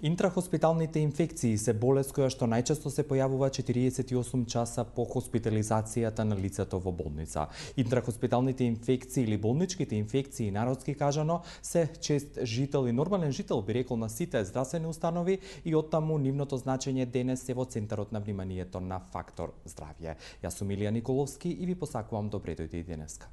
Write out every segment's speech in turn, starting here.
Интрахоспиталните инфекции се болест која што најчесто се појавува 48 часа по хоспитализацијата на лицето во болница. Интрахоспиталните инфекции или болничките инфекции, народски кажано, се чест жител и нормален жител, би рекол, на сите здравствени установи и оттаму нивното значење денес е во центарот на вниманието на Фактор здравје. Јас сум Илија Николовски и ви посакувам добре дојде и денеска.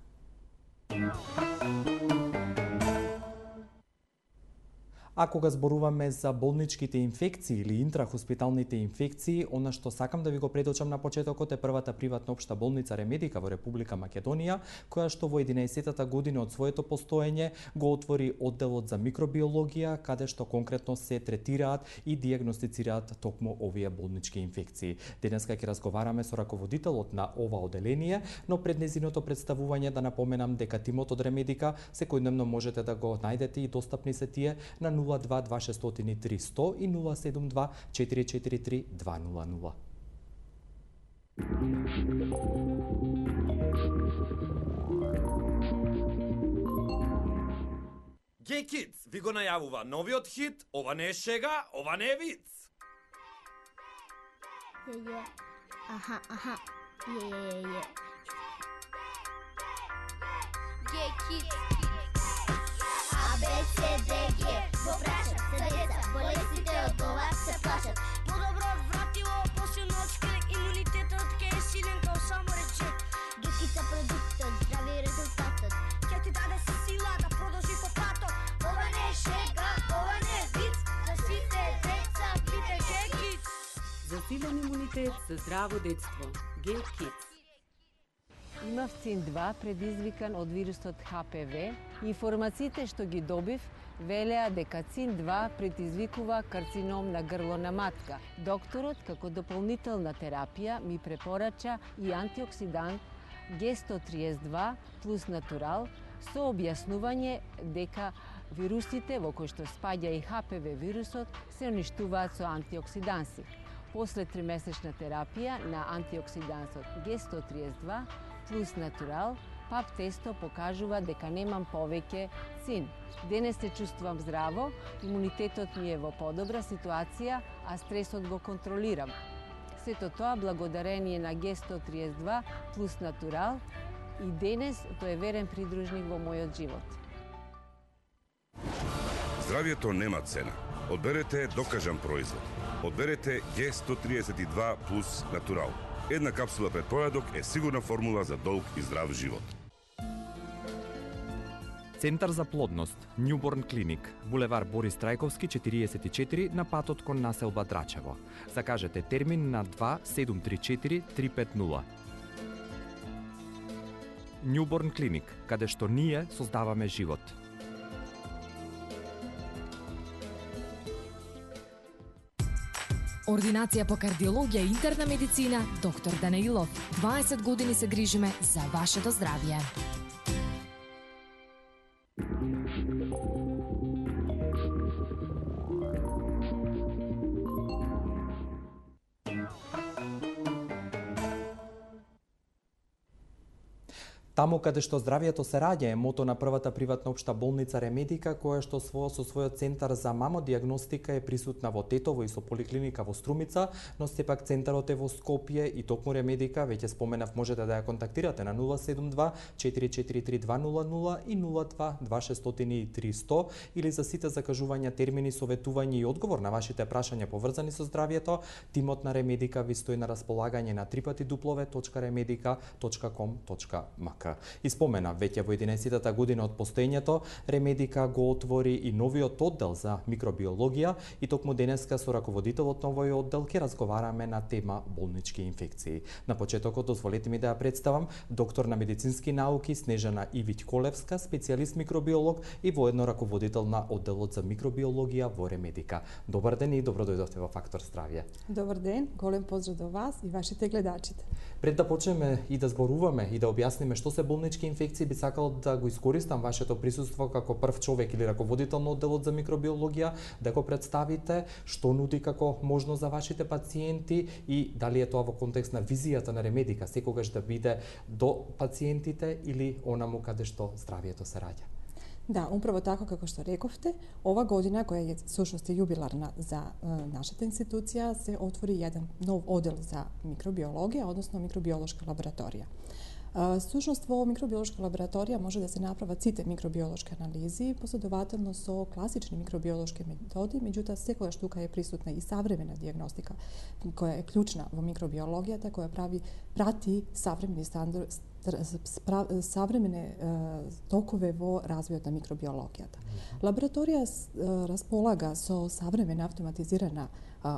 А кога зборуваме за болничките инфекции или интрахоспиталните инфекции, она што сакам да ви го предочам на почетокот е првата приватна општа болница Ремедика во Република Македонија, која што во 11-та година од своето постоење го отвори одделот за микробиологија, каде што конкретно се третираат и дијагностицираат токму овие болнички инфекции. Денеска ќе разговараме со раководителот на ова одделение, но пред нејзиното представување да напоменам дека тимот од Ремедика секојдневно можете да го најдете и достапни се тие на 022-603-100 и 072-443-200. Gay Kids ви го најавува новиот хит, ова не е шега, ова не е виц. Аха. Gay Kids. ABCDG го прашат се деца, болестите од ова се плашат. Подобро вратило, после ночка, имунитетот ке е силен као само речет. Дукица продуктот, здрави резултатот. Ке ти даде сила да продолжи по патот. Ова не е шега, ова не е виц, за сите деца пите Gay Kids. За силен имунитет, за здраво детство. Gay Kids. Имав СИН-2 предизвикан од вирусот ХПВ. Информациите што ги добив велеа дека СИН-2 предизвикува карцином на грло на матка. Докторот, како дополнителна терапија, ми препорача и антиоксидант Г132 плюс натурал со објаснување дека вирусите во кои што спаѓа и ХПВ вирусот се уништуваат со антиоксиданси. После 3-месечна терапија на антиоксидансот Г132 плюс натурал, ПАП тесто покажува дека немам повеќе СИН. Денес се чувствувам здраво, имунитетот ми е во подобра ситуација, а стресот го контролирам. Сето тоа благодарение на Г132 плюс натурал и денес тој е верен придружник во мојот живот. Здравјето нема цена. Одберете докажан производ. Одберете Г132 плюс натурал. Една капсула пред појадок е сигурна формула за долг и здрав живот. Центар за плодност, Newborn Clinic, булевар Борис Трајковски 44 на патот кон населба Драчево. Закажете термин на 2734 350. Newborn Clinic, каде што ние создаваме живот. Ординација по кардиологија и интерна медицина, доктор Данаилов. 20 години се грижиме за вашето здравје. Таму каде што здравјето се раѓа е мото на првата приватна општа болница Ремедика, која што со својот центар за мамодијагностика е присутна во Тетово и со поликлиника во Струмица, но сепак центарот е во Скопје и токму Ремедика, веќе споменав, можете да ја контактирате на 072 443 200 и 02 2603 100 или за сите закажувања, термини, советување и одговор на вашите прашања поврзани со здравјето, тимот на Ремедика ви стои на располагање на www.remedica.com.mk. И спомена, веќе во 11-та година од постоењето, Ремедика го отвори и новиот оддел за микробиологија и токму денеска со раководителот на овој оддел ќе разговараме на тема болнички инфекции. На почетокот дозволете ми да ја представам доктор на медицински науки Снежана Ивиќ-Колевска, специјалист микробиолог и воедно раководител на одделот за микробиологија во Ремедика. Добар ден и добро дојдовте во Фактор здравје. Добар ден, голем поздрав до вас и вашите гледачите. Пред да почнеме и да зборуваме и да објасниме што се болнички инфекции, би сакал да го искористам вашето присуство како прв човек или раководител на одделот за микробиологија, да го представите што нуди како можност за вашите пациенти и дали е тоа во контекст на визијата на Ремедика, секогаш да биде до пациентите или онаму каде што здравјето се раѓа. Да, управо тако како што рековте, ова година која е сушност јубиларна за нашата институција се отвори еден нов одел за микробиологија, односно микробиолошка лабораторија. Сушност во микробиолошка лабораторија може да се направат сите микробиолошки анализи, последователно со класични микробиолошки методи, меѓутоа секогаш тука е присутна и современа дијагностика која е клучна во микробиологијата, која прати современи современе токове во развојот на микробиологијата. Лабораторија располага со современа автоматизирана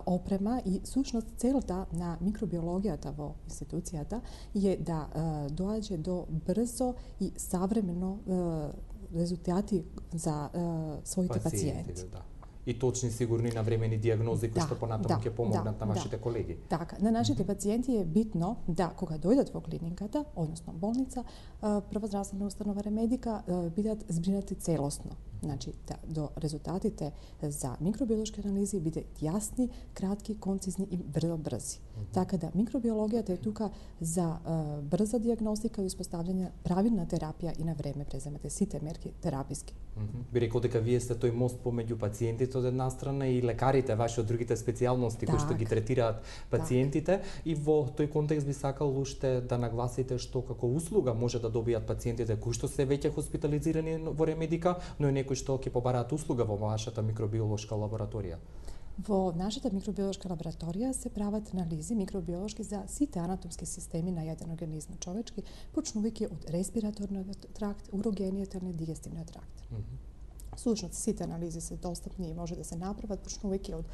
опрема и сушност целта на микробиологијата во институцијата е да доаѓе до брзо и современо резултати за своите пациенти. Да. И точни, сигурни, навремени дијагнози кои што понатаму ќе помогнат на вашите колеги. Така, на нашите пациенти е битно да кога дојдат во клиниката, односно болница, прва здравствена установа Ремедика, бидат збринати целосно. Значи, да, до резултатите за микробиолошки анализи бидат јасни, кратки, концизни и брзи. Така да микробиологијата е тука за брза дијагностика и успостављање правилна терапија и на време преземате сите мерки тераписки. Би рекол дека вие сте тој мост помеѓу пациентите од една страна и лекарите ваши од другите специјалности кои што ги третираат пациентите, и во тој контекст би сакал уште да нагласите што како услуга може да добијат пациентите кои што се веќе хоспитализирани во Ремедика, но и некои што ќе побараат услуга во вашата микробиолошка лабораторија. Во нашата микробиолошка лабораторија се прават анализи микробиолошки за сите анатомски системи на еден организм човечки, почнувајќи од респираторниот тракт, урогениtalni и дигестивниот тракт. Всушност сите анализи се достапни и може да се направат почнувајќи од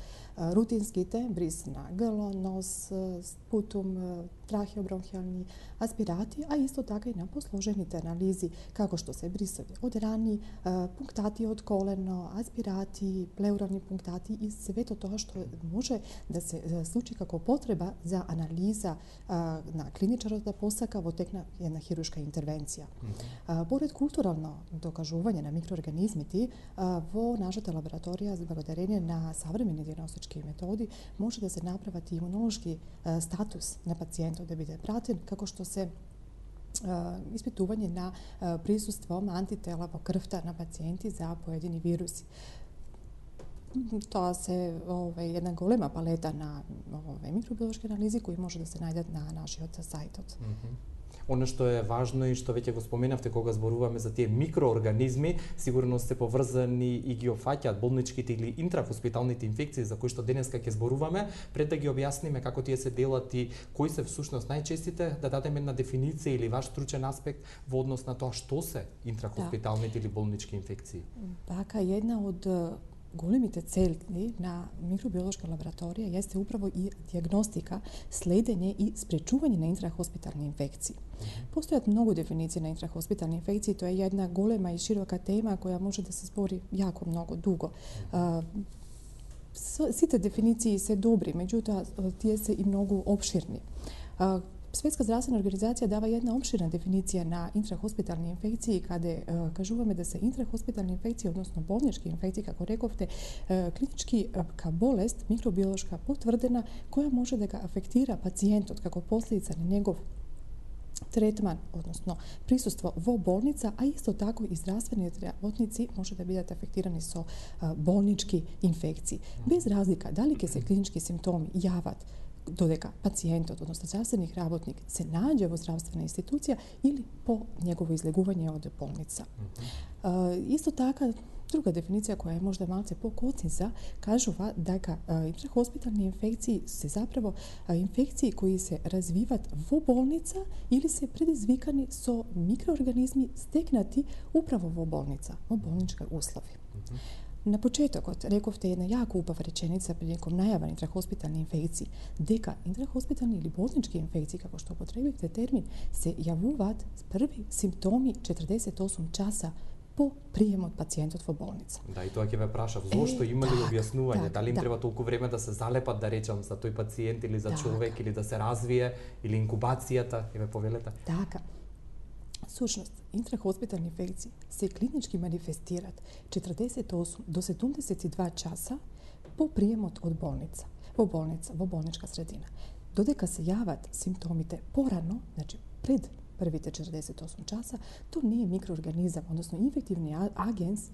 рутинските бриз на грло, нос, спутум, трахеобронхијални аспирати, а исто така и на посложените анализи како што се брисови од рани, пунктати од колено, аспирати, плеурални пунктати и свето тоа што може да се случи како потреба за анализа на клиничарот да посака во тек на една хируршка интервенција. Поред културално докажување на микроорганизмите, во нашата лабораторија, за благодарение на современи дијагностички методи, може да се направат и имунолошки статус на пациентот да биде пратен, како што се испитување на присуство антитела во крвта на пациенти за поедини вируси. Тоа се една голема палета на микробиолошки анализи кои може да се најдат на нашиот сајтот. Оно што е важно и што веќе го споменавте кога зборуваме за тие микроорганизми, сигурно се поврзани и ги опфаќаат болничките или интрахоспиталните инфекции за кои што денеска ќе зборуваме, пред да ги објасниме како тие се делат и кои се всушност најчестите, да дадеме една дефиниција или ваш стручен аспект во однос на тоа што се интрахоспиталните или болнички инфекции. Така, една од големите цели на микробиолошка лабораторија јесте управо и дијагностика, следење и спречување на интрахоспитални инфекции. Постојат многу дефиниции на интрахоспитални инфекции, тоа е една голема и широка тема која може да се збори јако многу дуго. Сите дефиниции се добри, меѓутоа тие се и многу опширни. Светска здравствена организација дава една опширна дефиниција на интрахоспитални инфекции, каде кажуваме да се интрахоспитални инфекции, односно болнички инфекции, како рековте, клиничка болест, микробиолошка потврдена, која може да ga афектира пациентот како последица на негов третман, односно присуство во болница, а исто тако и здравствените работници може да бидат афектирани со болнички инфекции. Без разлика дали ќе се клинички симптоми јават додека пациентот, односно здравствениот работник, се наѓе во здравствена институција или по негово излегување од болница. Исто така, друга дефиниција која е можда малце по-коциза, кажува дека интрахоспитални инфекции се заправо инфекции кои се развиват во болница или се предизвикани со микроорганизми стекнати управо во болница, во болнички услови. На почетокот рековте една јако убава реченица приликом најава на интрахоспитални инфекции, дека интрахоспитални или болнички инфекции, како што употребивте термин, се јавуваат први симптоми 48 часа по приемот пациентот во болница. Да, и тоа ќе ве прашав, зошто има ли објаснување, дали им треба толку време да се залепат, да речам, за тој пациент или за човек, или да се развие, или инкубацијата, и ве повелете? Така. Всушност, интрахоспитални инфекции се клинички манифестират 48 до 72 часа по приемот од болница, во болничка средина. Додека се јават симптомите порано, значи пред првите 48 часа, то не е микроорганизам, односно инфективниот агенс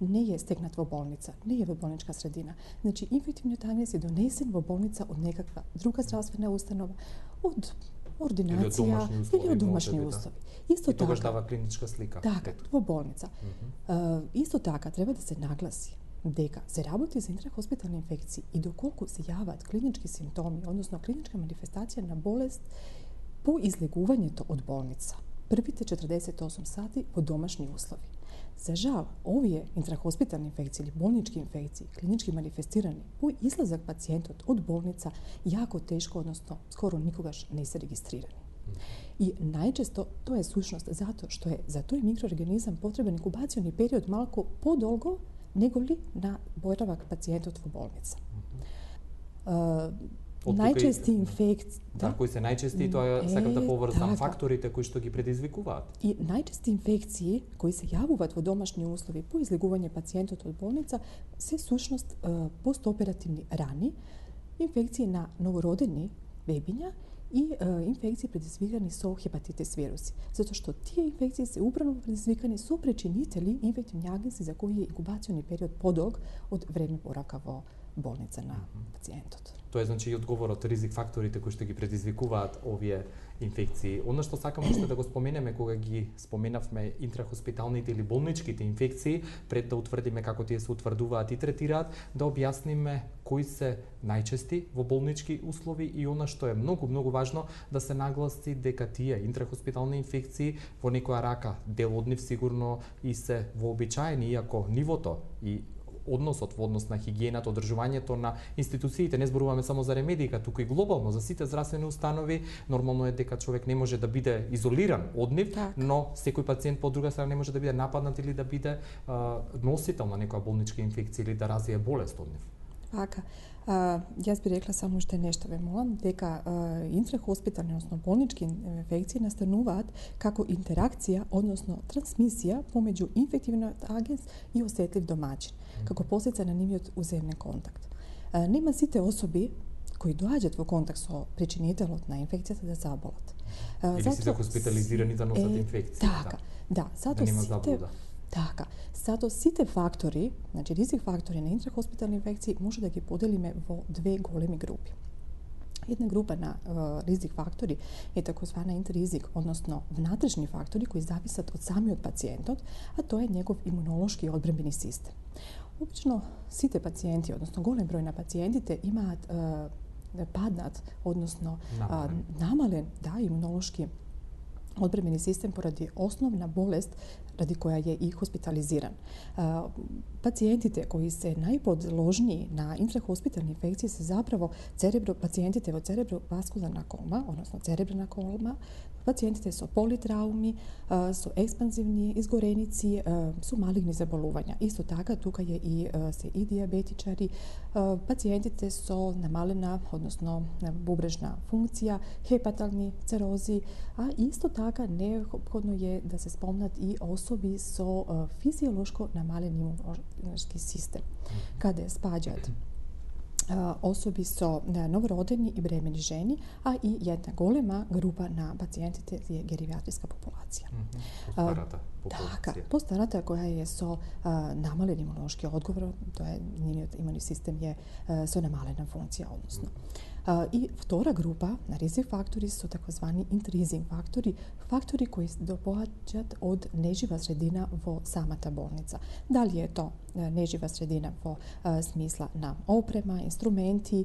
не е стекнат во болница, не е во болничка средина. Значи, инфективниот агенс е донесен во болница од некаква друга здравствена установа, од ординација или од домашни услови. Исто и тогаш така, дава клиничка слика. така, во болница. Исто така, треба да се нагласи дека се работи за интрахоспитални инфекции и доколку се јават клинички симптоми, односно клиничка манифестација на болест по излегувањето од болница, првите 48 сати во домашни услови. За жал, овие интрахоспитални инфекции или болнички инфекции, клинички манифестирани по излазак пациентот од болница, јако тешко, односно скоро никогаш не се регистрирани. И најчесто тоа е сушност затоа што е за тој микроорганизам потребен инкубациони период малку подолго неголи на боравак пациентот во болница. Најчести инфекции... Да, кои се најчести, тоа сакам да поврзам факторите кои што ги предизвикуваат. И најчести инфекции кои се јавуваат во домашни услови по излегување пациентот од болница се сушност постоперативни рани, инфекции на новородени бебиња и инфекции предизвикани со хепатитис вируси. Затоа што тие инфекции се управно предизвикани со причинители инфективни агенси за кои е инкубациони период подолг од време боравка во болница на пациентот. Тоа е значи и одговорот, ризик факторите кои што ги предизвикуваат овие инфекции. Она што сакам уште да го споменеме кога ги споменавме интрахоспиталните или болничките инфекции, пред да утврдиме како тие се утврдуваат и третираат, да објасниме кои се најчести во болнички услови и она што е многу важно да се нагласи дека тие интрахоспитални инфекции во некоја рака, дел од нив сигурно и се вообичаени, иако нивото и односот во однос на хигиената, одржувањето на институциите, не зборуваме само за ремедика, туку и глобално за сите здравствени установи, нормално е дека човек не може да биде изолиран од нив, но секој пациент по друга страна не може да биде нападнат или да биде носител на некоја болничка инфекција или да развие болест од нив. Така. Јас би рекла само уште нешто, ве молам, дека интрахоспитални, односно болнички инфекции настануваат како интеракција, односно трансмисија помеѓу инфективниот агенс и осетлив домаќин, како последица на нивниот уземен контакт. Нема сите особи кои доаѓаат во контакт со причинителот на инфекцијата да заболат. Или сите хоспитализирани да носат инфекција. Така, да, затоа нема сите заблуда. Така, затоа сите фактори, значи ризик фактори на интрахоспитални инфекции може да ги поделиме во две големи групи. Една група на ризик фактори е такозвана интерризик, односно внатрешни фактори кои зависат од самиот пациентот, а тоа е негов имунолошки и одбранбени систем. Обично сите пациенти, односно голем број на пациентите имаат паднат, односно намален, имунолошки одбранбени систем поради основна болест ради која е и хоспитализиран. Пациентите кои се најподложни на интрахоспитални инфекции се заправо пациентите во цереброваскуларна кома, односно церебрна кома, пациентите со политрауми, со експанзивни изгореници, со малигни заболувања. Исто така, тука се и диабетичари, пациентите со намалена, односно бубрежна функција, хепатални церози, а исто така неопходно е да се спомнат и особи со физиолошко намален имунолошки систем, каде спаѓаат особи со новородени и бремени жени, а и една голема група на пациентите е геријатриска популација. Постарата популација. Така, постарата која е со намален имунолошки одговор, тоа е нивниот имуни систем е со намалена функција, односно. И втора група на ризик фактори со такозвани интерризик фактори, фактори кои доаѓаат од нежива средина во самата болница. Дали е то нежива средина во смисла на опрема, инструменти,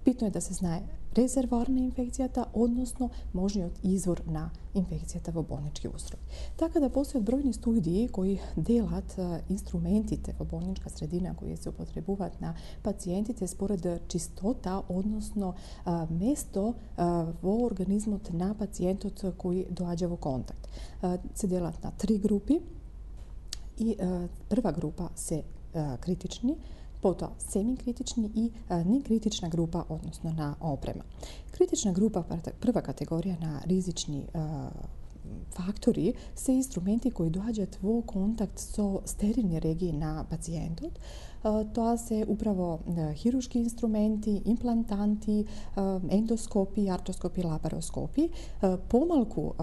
битно е да се знае резервоар на инфекцијата, односно можниот извор на инфекцијата во болнички устрови. Така да постојат бројни студии кои делат инструментите во болничка средина кои се употребуваат на пациентите според чистота, односно место во организмот на пациентот кој доаѓа во контакт. Се делат на 3 групи и прва група се критични, потоа семикритични и некритична група, односно на опрема. Критична група, прва категорија на ризични фактори се инструменти кои доаѓаат во контакт со стерилни регии на пациентот. Тоа се управо хируршки инструменти, имплантанти, ендоскопи, артоскопи, лапароскопи. Помалку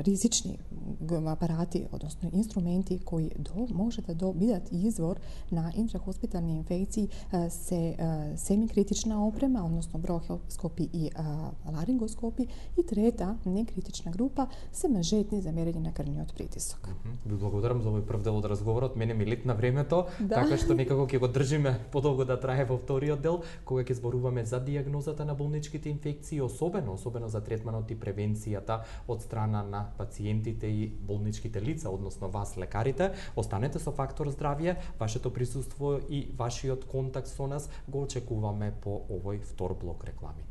ризични апарати, односно инструменти кои може да бидат извор на интрахоспитални инфекции се семикритична опрема, односно брохоскопи и ларингоскопи, и трета, некритична група, се мажетни за мерење на крвниот притисок. Ви благодарам за овој прв дел од разговорот. Мене ми летна времето, така што некако ќе го држиме подолго да трае во вториот дел, кога ќе зборуваме за дијагнозата на болничките инфекции, особено за третманот и превенцијата од страна на пациентите и болничките лица, односно вас, лекарите. Останете со Фактор здравје, вашето присуство и вашиот контакт со нас го очекуваме по овој втор блок реклами.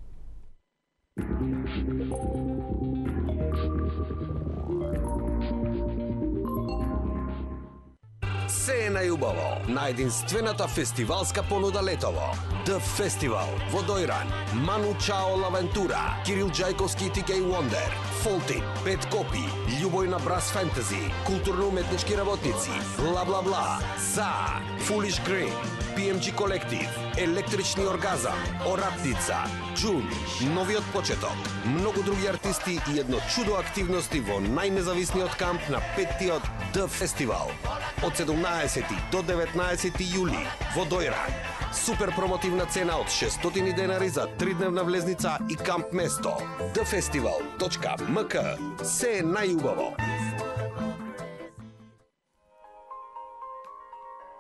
Се е најубаво на единствената фестивалска понуда летово. The Festival во Дојран, Ману Чао Лавентура, Кирил Джајковски и TK Wonder, Фолтин, Пет Копи, Љубојна Брас Фентези, културно-уметнички работници, Бла Бла Бла, За, Foolish Green, PMG Колектив, Електрични оргазам, Оратница, Джун, Новиот почеток, многу други артисти и едно чудо активности во најнезависниот камп на 5-тиот The Festival. Од 17 до 19 јули во Дојран. Супер промотивна цена од 600 денари за 3-дневна влезница и камп место. thefestival.mk. Се е најубаво.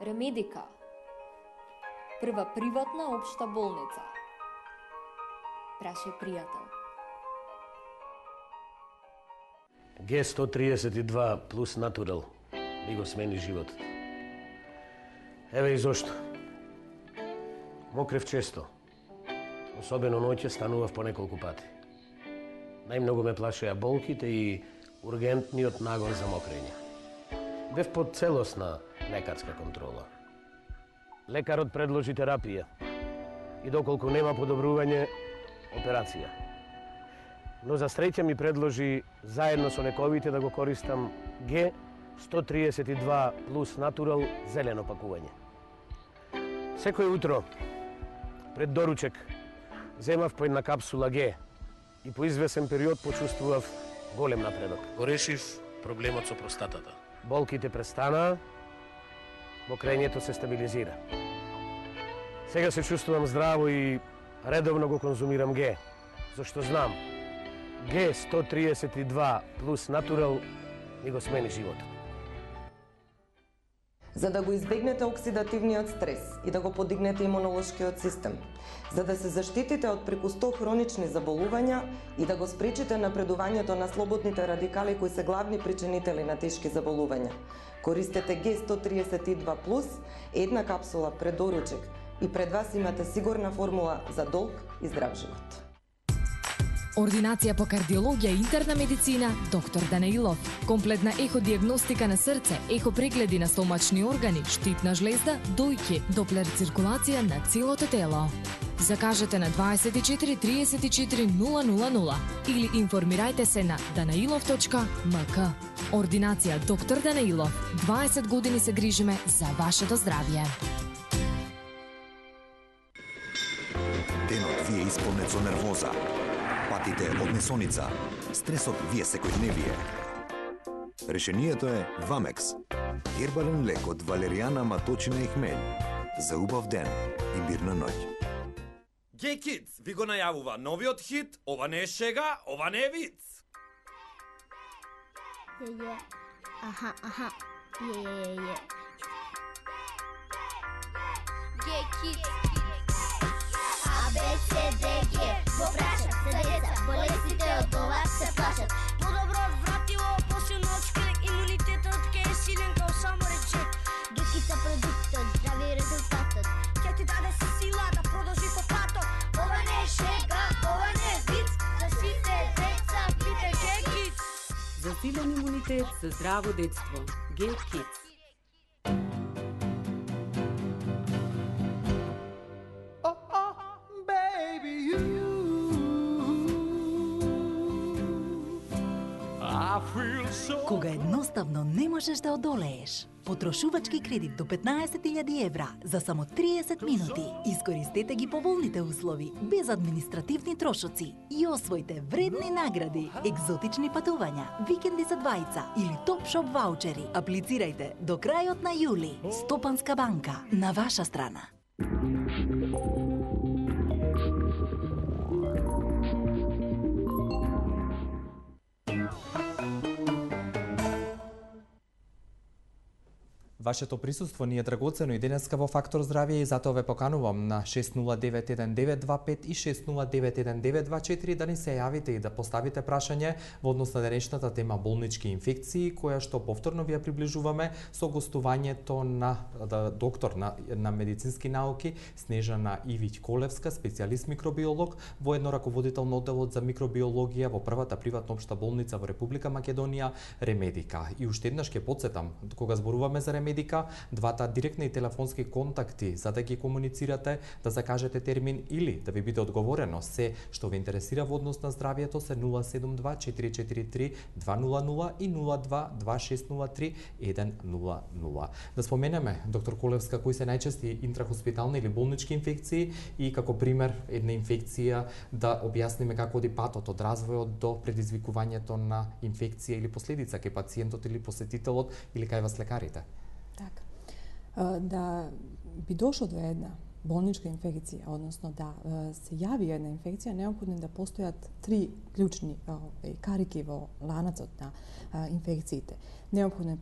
Ремедика. Прва приватна општа болница. Прашај пријател. Г132 плюс Натурал ми го смени животот. Еве и зошто. Мокрев често. Особено ноќе станував по неколку пати. Најмногу ме плашеа болките и ургентниот нагон за мокрење. Бев под целосна лекарска контрола. Лекарот предложи терапија и доколку нема подобрување, операција. Но за среќа ми предложи заедно со лековите да го користам Г132 плюс Натурал зелено пакување. Секој утро пред доручек земав по една капсула Г и по извесен период почувствував голем напредок. Го решив проблемот со простатата. Болките престанаа, мокрењето се стабилизира. Сега се чувствувам здраво и редовно го конзумирам Г, зашто знам Г132 плюс Натурал ми го смени животот. За да го избегнете оксидативниот стрес и да го подигнете имунолошкиот систем, за да се заштитите од преку 100 хронични заболувања и да го спречите напредувањето на слободните радикали кои се главни причинители на тешки заболувања. Користете Г132+, една капсула пред доручек и пред вас имате сигурна формула за долг и здрав живот. Ординација по кардиологија и интерна медицина, доктор Данаилов. Комплетна еходиагностика на срце, ехопрегледи на стомачни органи, штитна жлезда, дојки, доплер циркулација на целото тело. Закажете на 24 34 000 или информирајте се на danailov.mk. Ординација доктор Данаилов. 20 години се грижиме за вашето здравје. Денот ви е исполнет со нервоза. Патите од несоница, стресот ви е секојдневие. Решението е Вамекс. Гербален лек од валеријана, маточина и хмелј. За убав ден и мирна ноќ. Г-Kids ви го најавува новиот хит, ова не е шега, ова не е виц. Аха. Г-Kids. ABCDG, го прашат се деца, болестите од глава се плашат. Подобро одвратило, посилно од шкрек, имунитетот ке е силен као само речек. Г-Kids продуктот, здрави резултатот. Ке ти даде сила да продолжи по патот. Ова не е шега, ова не е виц, за сите деца пите Г-Kids. За силен имунитет, за здраво детство. Г-Kids. Кога едноставно не можеш да одолееш. Потрошувачки кредит до 15.000 евра за само 30 минути. Искористете ги поволните услови, без административни трошоци и освојте вредни награди, екзотични патувања, викенди за двајца или топ-шоп ваучери. Аплицирајте до крајот на јули. Стопанска банка, на ваша страна. Вашето присуство ни е драгоцено и денеска во Фактор здравје и затоа ве поканувам на 6091925 и 6091924 да ни се јавите и да поставите прашање во однос на денешната тема болнички инфекции, која што повторно ви ја приближуваме со гостувањето на доктор на медицински науки Снежана Ивиќ Колевска, специјалист микробиолог, воедно раководител на одделот за микробиологија во првата приватна општа болница во Република Македонија, Ремедика. И уште еднаш ќе потсетам, кога зборуваме за Ремедика, двата директни телефонски контакти за да ги комуницирате, да закажете термин или да ви биде одговорено се што ве интересира во однос на здравјето се 072 443 200 и 02 2603 100. Да споменеме, доктор Колевска, кои се најчести интрахоспитални или болнички инфекции и како пример една инфекција да објасниме како оди патот од развојот до предизвикувањето на инфекција или последица кај пациентот или посетителот или кај вас лекарите. Така. Да би дошло до една болничка инфекција, односно да се јави една инфекција, неопходно да постојат три клучни карики во ланацот на инфекциите. Неопходно е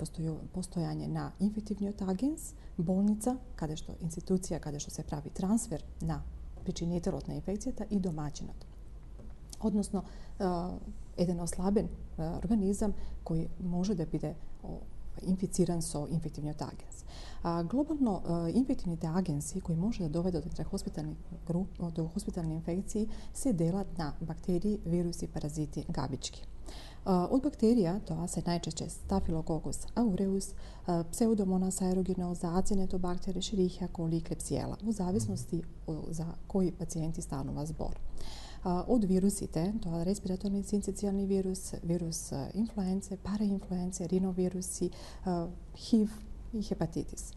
постојање на инфективниот агенс, болница, каде што институција, каде што се прави трансфер на причинителот на инфекцијата и домаќинот. Односно, еден ослабен организам кој може да биде инфициран со инфективниот агенс. Глобално, инфективните агенси кои може да доведат до хоспитални инфекции се делат на бактерии, вируси, паразити, габички. Од бактерија тоа се најчешće Staphylococcus aureus, Pseudomonas aeruginosa, Acinetobacter, Escherichia coli и Klebsiella, во зависности за кои пациенти станува збор. Од вирусите, тоа респираторни синцицијални вирус, вирус инфлуенце, параинфлуенце, риновируси, ХИВ и хепатитис.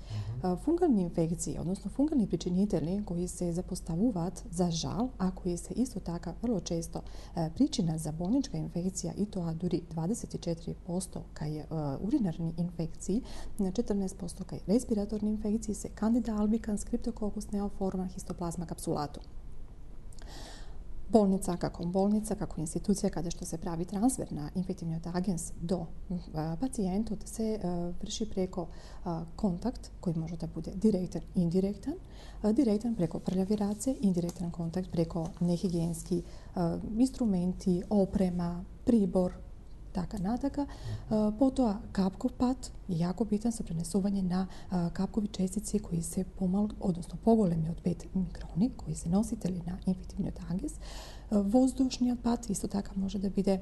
Фунгални инфекции, односно фунгални причинители кои се запоставуваат за жал, а кои се исто така врло често причина за болничка инфекција и тоа дури 24% кај уринарни инфекции, на 14% кај респираторни инфекции се Candida albicans, Cryptococcus neoforma, Histoplasma capsulatum. Болница, како институција каде што се прави трансфер на инфективниот агенс до пациентот се врши преко контакт кој може да биде директен, индиректен, директен преко прљави раце, индиректен контакт преко нехигиенски инструменти, опрема, прибор, така натака. Потоа капков пат, јако битен со пренесување на капкови честици кои се односно поголеми од 5 микрони, кои се носители на инфективниот агенс. Воздушниот пат исто така може да биде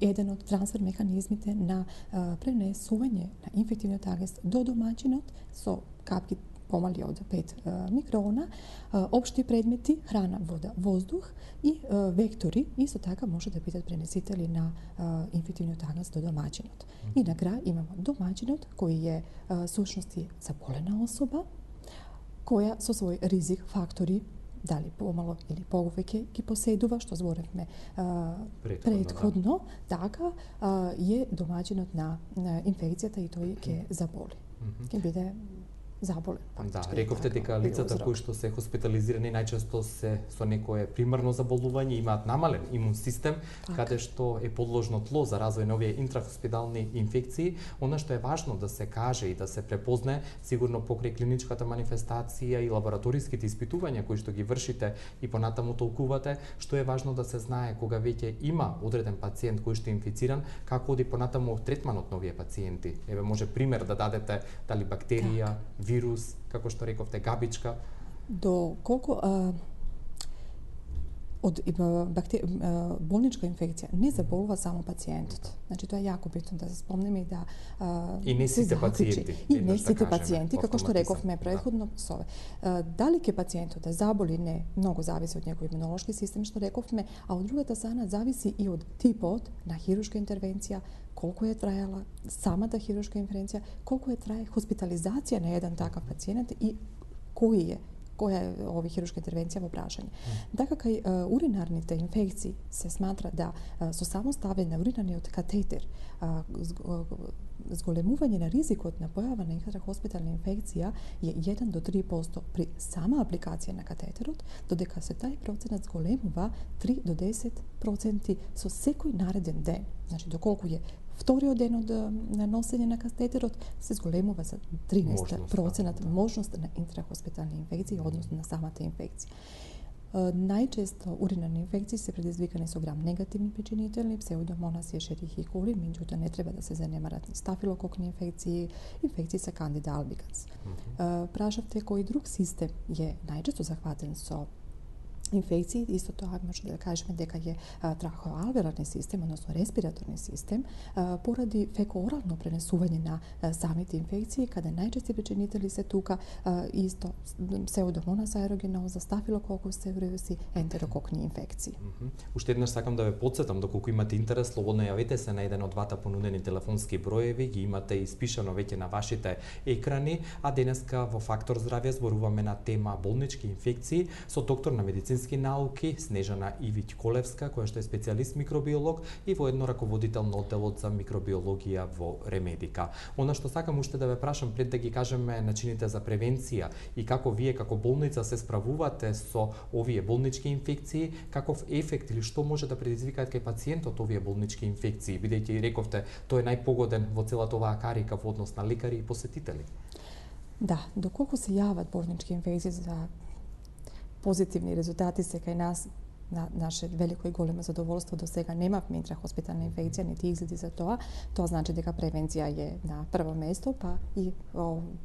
еден од трансфер механизмите на пренесување на инфективниот агенс до домаќинот со капки помали од 5 микрона, општи предмети, храна, вода, воздух и вектори исто така може да бидат пренесители на инфективниот агенс до домаќинот. И на крај имаме домаќинот кој е сушности заболена особа, која со свој ризик фактори дали помало или повеќе ги поседува, што зборевме претходно, така е домаќинот на инфекцијата и тој ќе заболи. Ќе биде заболен. Да, рековте дека лицата кои што се хоспитализирани најчесто се со некое примарно заболување, имаат намален имун систем, каде што е подложно тло за развој на овие интрахоспитални инфекции. Она што е важно да се каже и да се препознае, сигурно покрај клиничката манифестација и лабораториските испитувања кои што ги вршите и понатаму толкувате, што е важно да се знае кога веќе има одреден пациент кој што е инфициран, како оди понатаму третманот на овие пациенти. Еве може пример да дадете дали бактерија, вирус, како што рековте, габичка. До колку од болничка инфекција не заболува само пациентот. Значи тоа е јако битно да се спомнеме и да и не сите пациенти. И не сите пациенти, како што рековме претходно сове. Дали ќе пациентот да заболи не, многу зависи од неговиот имунолошки систем што рековме, а од другата страна зависи и од типот на хируршка интервенција, колку е траела самата хируршка интервенција, колку е трае хоспитализација на еден такав пациент и која е овие хируршка интервенција во прашање. Така кај уринарните инфекции се сматра да со само ставење на уринарниот катетер зголемување на ризикот на појава на интрахоспитална инфекција е 1 до 3% при сама апликација на катетерот, додека се тај проценат зголемува 3 до 10% со секој нареден ден. Значи доколку е вториот ден од на носење на катетерот се зголемува за 13% можност на интрахоспитални инфекции, односно на самата инфекција. Најчесто уринарни инфекции се предизвикани со грам негативни причинители, псевдомонас и ешерихи кoli, меѓутоа не треба да се занемарат ни стафилококни инфекции, инфекции со кандида албиканс. Прашавте кој друг систем е најчесто захватен со инфекции, исто тоа може да кажеме дека е трахеоалвеоларни систем, односно респираторни систем, поради фекоорално пренесување на самите инфекции, каде најчести причинители се тука исто псевдомонас аерогеноза, стафилококус ауреус и ентерококни инфекции. Уште еднаш сакам да ве потсетам, доколку имате интерес, слободно јавете се на еден од двата понудени телефонски броеви, ги имате испишано веќе на вашите екрани, а денеска во Фактор здравје зборуваме на тема болнички инфекции со доктор на медицински науки Снежана Ивиќ Колевска, која што е специјалист микробиолог и воедно раководител на одделот за микробиологија во Ремедика. Она што сакам уште да ве прашам пред да ги кажеме начините за превенција и како вие како болница се справувате со овие болнички инфекции, каков ефект или што може да предизвикаат кај пациентот овие болнички инфекции, бидејќи рековте тој е најпогоден во целата оваа карика во однос на лекари и посетители. Да, доколку се јават болнички инфекции за позитивни резултати се кај нас, на наше велико и големо задоволство, до сега немавме интрахоспитална инфекција, нити изгледи за тоа. Тоа значи дека превенција е на прво место, па и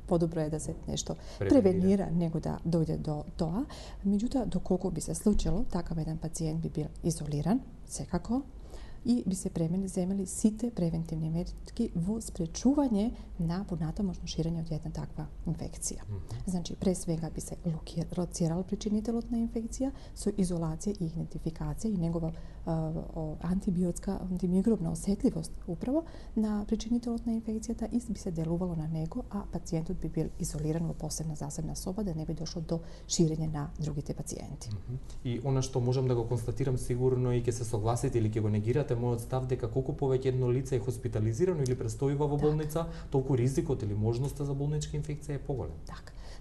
подобро е да се нешто превенира, него да дојде до тоа. Меѓутоа, доколку би се случило, такав еден пациент би бил изолиран, секако, и би се земели сите превентивни мерки во спречување на понатамошно ширење од една таква инфекција. Значи, пред свега би се лоцирал причинителот на инфекција со изолација и идентификација и негова антибиотска, антимикробна осетливост управо на причинителот на инфекцијата и би се делувало на него, а пациентот би бил изолиран во посебна засебна соба да не би дошло до ширење на другите пациенти. И она што можам да го констатирам сигурно и ќе се согласите или ќе го негирате мојот став дека колку повеќе едно лице е хоспитализирано или престојува во болница, толку ризикот или можноста за болничка инфекција е поголем.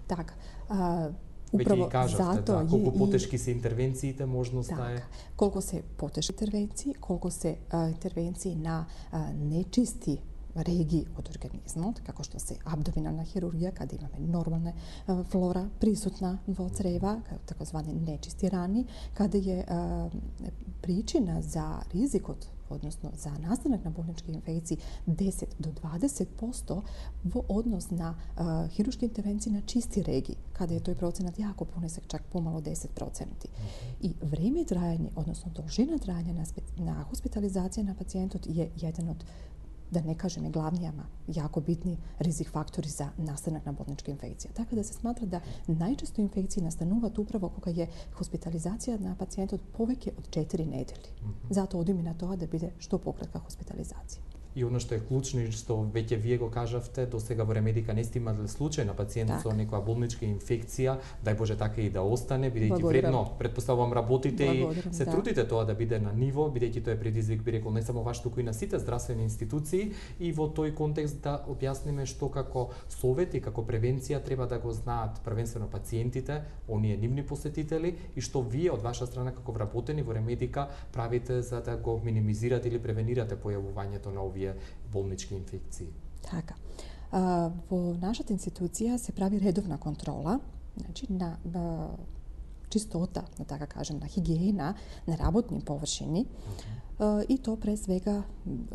Така. Управо затоа колку потешки се интервенциите, можноста е. Колку се потешки интервенции, колку се интервенции на нечисти регии од организмот, како што се абдоминална хирургија, каде имаме нормална флора присутна во црева, такозвани нечисти рани, каде е причина за ризикот, односно за настанок на болнички инфекции 10 до 20% во однос на хируршки интервенции на чисти регии, каде е тој проценат јако понисок, чак помало 10%. И време трајање, односно должина трајање на хоспитализација на пациентот е еден од, да не кажеме главни, ама јако битни ризик фактори за настанок на болничка инфекција. Така да се сматра да најчесто инфекции настануваат управо кога е хоспитализација на пациентот повеќе од 4 недели. Затоа одиме на тоа да биде што пократка хоспитализација. И оно што е клучно и што веќе вие го кажавте, до сега во Ремедика не сте имале случај на пациент со некоја болничка инфекција, дај Боже така и да остане, бидејќи вредно, претпоставувам, работите и се трудите тоа да биде на ниво, бидејќи тоа е предизвик, би рекол, не само ваш, туку и на сите здравствени институции, и во тој контекст да објасниме што како совет и како превенција треба да го знаат првенствено пациентите, оние нивни посетители, и што вие од ваша страна како вработени во Ремедика правите за да го минимизирате или превенирате појавувањето на овие болнички инфекции. Така. Во нашата институција се прави редовна контрола, значи на чистота, да така кажем, на хигиена на работни површини. И то пред свега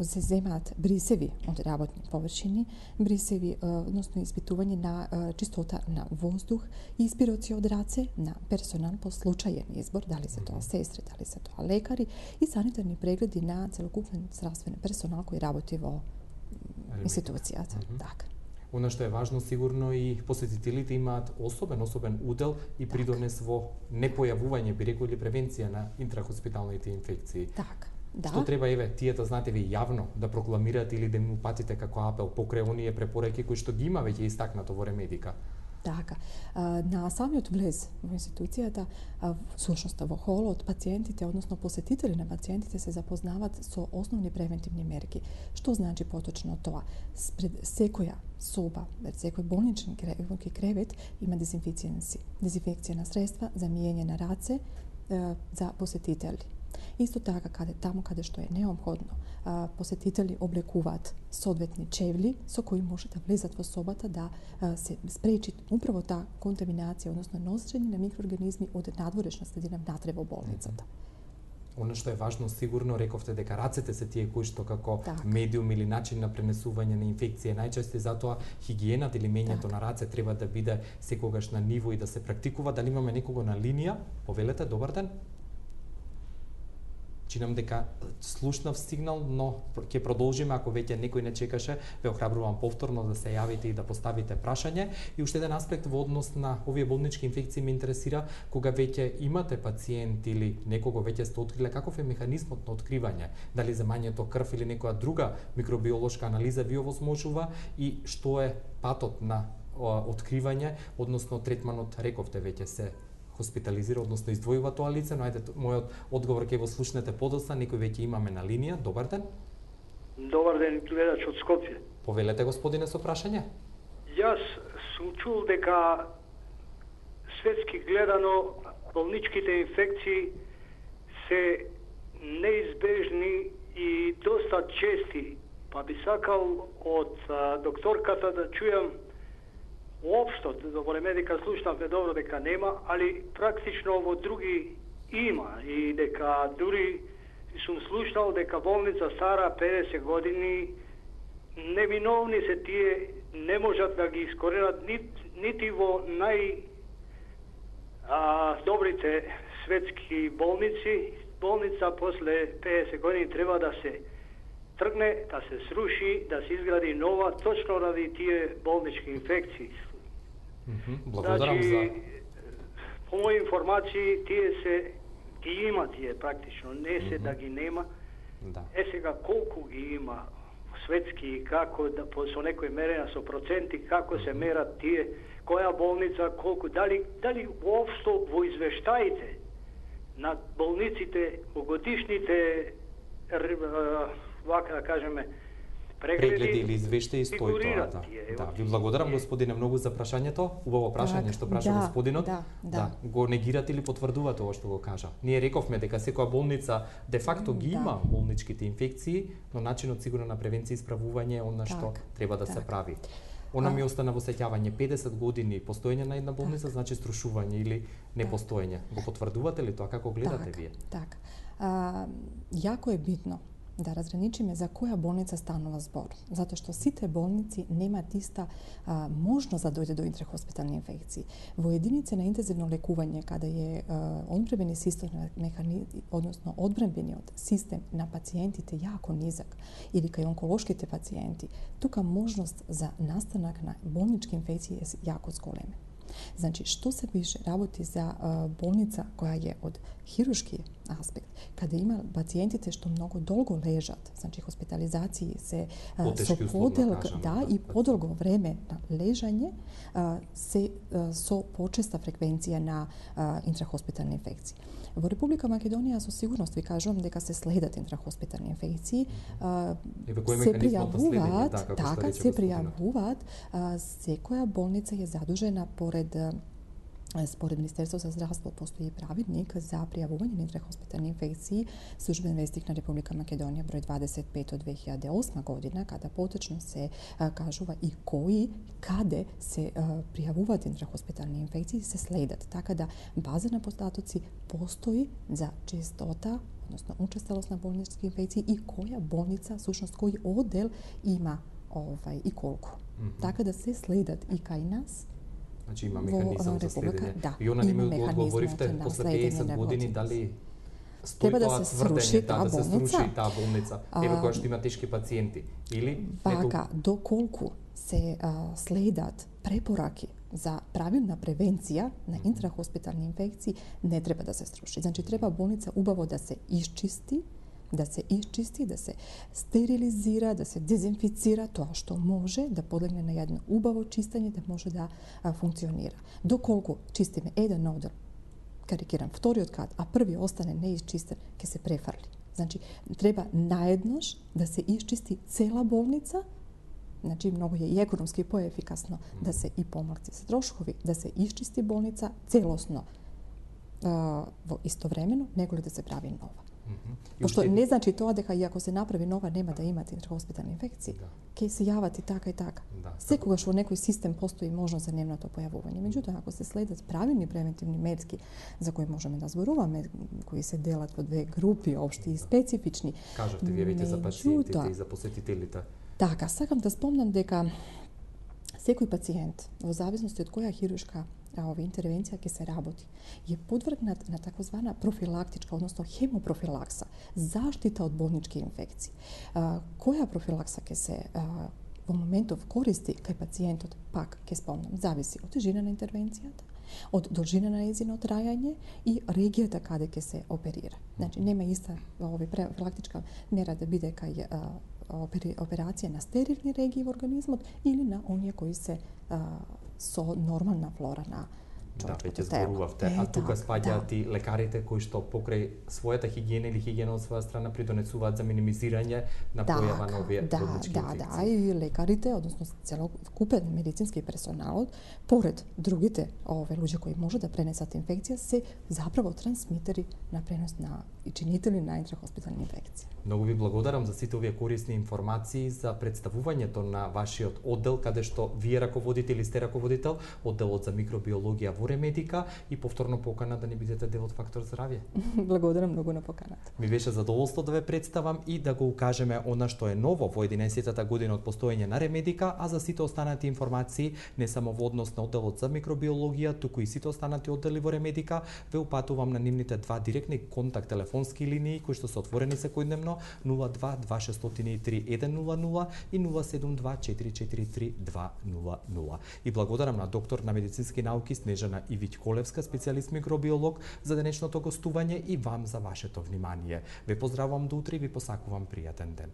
се земаат брисеви од работни површини, брисеви, односно испитување на чистота на воздух, испироци од раце на персонал по случајен избор, дали се тоа сестри, дали се тоа лекари, и санитарни прегледи на целокупен здравствен персонал кој работи во институцијата. Така. Она што е важно, сигурно и посетителите имаат особен удел и придонес во непојавување, би рекол, или превенција на интрахоспиталните инфекции. Така. Да. Што треба, еве, тие да знаете ви јавно да прокламирате или да им упатите како апел покрај оние препораки кои што ги има веќе истакнато во Ремедика? Така. На самиот влез во институцијата, всушност во холот, пациентите, односно посетители на пациентите се запознават со основни превентивни мерки. Што значи поточно тоа? Пред секоја соба, пред секој болничен кревет има дезинфекцијна средства за миење на раце за посетители. Исто така, таму каде што е неопходно, посетители облекуваат соодветни чевли со кои може да влезат во собата, да се спречи управо таа контаминација, односно носење на микроорганизми од надворешна средина внатре во болницата. Оно што е важно, сигурно рековте дека рацете се тие кои што како медиум или начин на пренесување на инфекција најчесто, затоа хигиената или мењето на раце треба да биде секогаш на ниво и да се практикува. Дали имаме некого на линија? Повелете, добар ден. Чинам дека слушнав сигнал, но ќе продолжиме ако веќе некој не чекаше. Ве охрабрувам повторно да се јавите и да поставите прашање. И уште еден аспект во однос на овие болнички инфекции ме интересира, кога веќе имате пациент или некого веќе сте откриле, каков е механизмот на откривање? Дали земањето крв или некоја друга микробиолошка анализа ви овозможува и што е патот на откривање, односно третманот, рековте веќе се хоспитализира, односно издвојува тоа лице, но ајде мојот одговор ќе го слушнете подоцна, некој веќе имаме на линија. Добар ден. Добар ден, гледач од Скопје. Повелете, господине, со прашање. Јас сум чул дека светски гледано болничките инфекции се неизбежни и доста чести, па би сакал од докторката да чујам уопшто, во Ремедика слушнавме добро дека нема, али практично во други има и дека дури сум слушнал дека болница стара 50 години, неминовни се тие, не можат да ги искоренат нити во добрите светски болници. Болница после 50 години треба да се тргне, да се сруши, да се изгради нова, точно ради тие болнички инфекции. Благодарам за... По мои информации, тие се ги има тие практично, не се да ги нема. Да. Сега колку ги има светски, како да со некој мерења со проценти, како се мерат тие, која болница, колку, дали воопшто во извештаите на болниците, во годишните, вака да кажеме, прегледи или извештаи стои тоа. Да, ви благодарам, господине, многу за прашањето. Убаво прашање што праша господинот. Да, го негирате или потврдувате ова што го кажа. Ние рековме дека секоја болница де факто ги има болничките инфекции, но начинот сигурно на превенција и исправување е она што треба да се прави. Она ми остана во сеќавање 50 години постоење на една болница, значи струшување или непостоење. Го потврдувате ли тоа? Како гледате вие? Така. Јако е битно да разграничиме за која болница станува збор, затоа што сите болници немаат иста можност да дојде до интрахоспитални инфекции. Во единице на интензивно лекување, каде е одбранбени систем, односно одбранбениот систем на пациентите јако низак, или кај онколошките пациенти, тука можност за настанак на болнички инфекции е јако зголеме. Значи, што се више работи за болница која е од хируршки аспект, каде има пациентите што многу долго лежат, значи хоспитализации се со подолго време на лежање се со почеста фреквенција на интрахоспитални инфекции. Во Република Македонија со сигурност ви кажувам дека се следат интрахоспитални инфекции, се пријавуваат, секоја болница е задужена поред Според Министерство за здравство постои правилник за пријавување на интрахоспитални инфекции, службен вестник на Република Македонија број 25 од 2008 година, када поточно се кажува и кои, каде се пријавуваат интрахоспитални инфекции, се следат. Така да база на податоци постои за честота, односно учесталост на болнички инфекции и која болница, всушност кој оддел има и колку. Така да се следат и кај нас. Значи има механизам за следење. Да, и она не ми одговоривте после 50 години дали стои тоа тврдење да се сруши таа болница, еве кога што има тешки пациенти или вака доколку се следат препораки за правилна превенција на интрахоспитални инфекции, не треба да се сруши. Значи треба болница убаво да се исчисти, да се стерилизира, да се дезинфицира тоа што може да подлегне на едно убаво чистење, да може да функционира. Доколку чистиме еден одел, карикирам, вториот кат, а први остане неисчистен, ќе се префарли. Значи треба наеднаш да се исчисти цела болница. Значи многу е и економски поефикасно да се и поморци се трошкови, да се исчисти болница целосно во истовремено, него ли да се прави нова. Пошто не значи тоа дека и ако се направи нова нема да имате интрахоспитални инфекции, ќе се јават и така и така. Секогаш во некој систем постои можност за нивното појавување. Меѓутоа, ако се следат правилни превентивни мерки за кои можеме да зборуваме, кои се делат во две групи, општи и специфични. Кажавте вие веќе за пациентите и за посетителите. Така, сакам да спомнам дека секој пациент, во зависности од која хируршка интервенција ќе се работи, е подвргнат на такозвана профилактичка, односно хемопрофилакса, заштита од болнички инфекции. Која профилакса ќе се во моментов користи кај пациентот, пак ќе спомнам, зависи од тежина на интервенцијата, од должина на нејзино трајање и регијата каде ќе се оперира. Значи нема иста профилактичка мера да биде кај операција на стерилни регии во организмот или на оние кои се со нормална флора на човечкото веќе зборувавте, а тука спаѓаат и лекарите кои што покрај својата хигиена или хигиена од своја страна придонесуваат за минимизирање на појава на овие болнички инфекции. Да, и лекарите, односно целокупен медицински персоналот, поред другите луѓе кои може да пренесат инфекција, се заправо трансмитери на пренос на и чинители на интрахоспитални инфекции. Многу ви благодарам за сите овие корисни информации, за представувањето на вашиот оддел, каде што вие раководите или сте раководител, одделот за микробиологија во Ремедика, и повторно покана да не бидете дел од Фактор здравје. Благодарам многу на поканата. Ми беше задоволство да ве представам и да го укажеме она што е ново во 11-та година од постоење на Ремедика, а за сите останати информации, не само во однос на одделот за микробиологија, туку и сите останати оддели во Ремедика, ве упатувам на нивните два директни контакт телефонски линии кои што се отворени секојдневно, 02 2603 100 и 072 443 200. И благодарам на доктор на медицински науки Снежана Ивиќ-Колевска, специјалист микробиолог, за денешното гостување и вам за вашето внимание. Ве поздравувам до утре и ви посакувам пријатен ден.